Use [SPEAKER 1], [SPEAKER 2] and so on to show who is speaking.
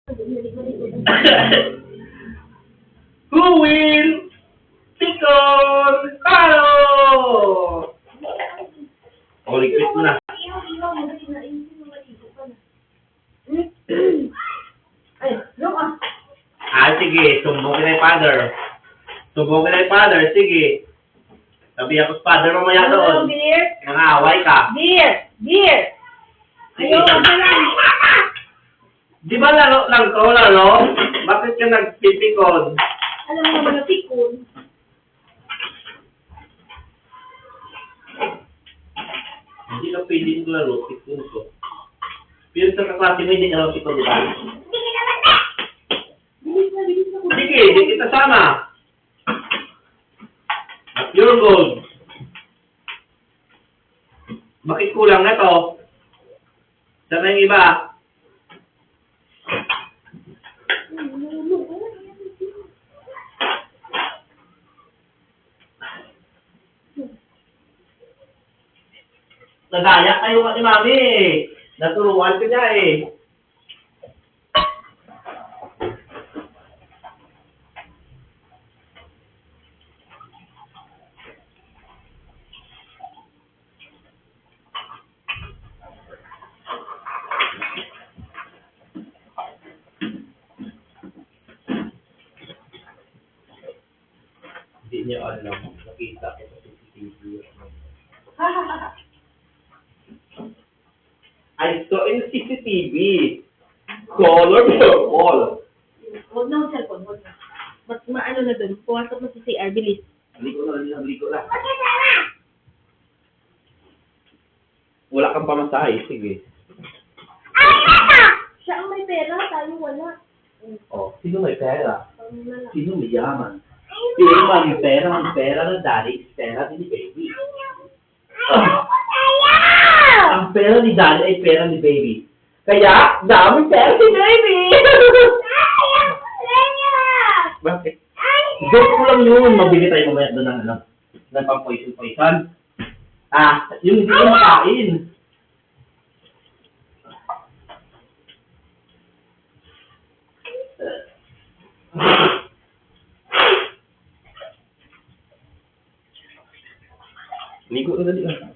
[SPEAKER 1] Who will Tikon Carlo? O, liquid mo na. Sige. Sumbong ka na yung father. Sumbong ka na yung father. Sige. Sabi ako sa father mamaya doon. Nangaway ka.
[SPEAKER 2] Dear!
[SPEAKER 1] Sige.
[SPEAKER 2] Ayaw, wag na lang.
[SPEAKER 1] Di ba laro laro? Bakit ka nagpipikon?
[SPEAKER 2] Alam mo naman na pikon.
[SPEAKER 1] Hindi ka pwede laro, pikon ko. Pero sa kaklase mo, hindi ka laro pikon, di ba?
[SPEAKER 2] Bilis na.
[SPEAKER 1] Sige, di kita sama. At your gold. Bakit kulang na to? Sana yung iba? Nagaya kayo ni Mami eh. Naturuan ko niya eh. Hindi niya alam. Nakita ko sa CCTV. I saw in CCTV. Color purple.
[SPEAKER 2] Huwag na ang cellphone, huwag na. Mas maano na dun, pumasok mo sa CR, bilis.
[SPEAKER 1] Haliko na. Wala kang pamasahe, sige.
[SPEAKER 2] Siya ang may pera, tayo wala.
[SPEAKER 1] Oh, sino may pera?
[SPEAKER 2] Kami na lang.
[SPEAKER 1] Sino may yaman? Sino may pera? Ang pera ng daddy, pera ni baby. Ang pera ni daddy ay pera ni baby. Kaya, daming pera si baby! Bakit? Joke ko lang yun. Mabili tayo mamaya doon ng ano, ng pang-poison. Yung hindi ko makain. Ligo na dali.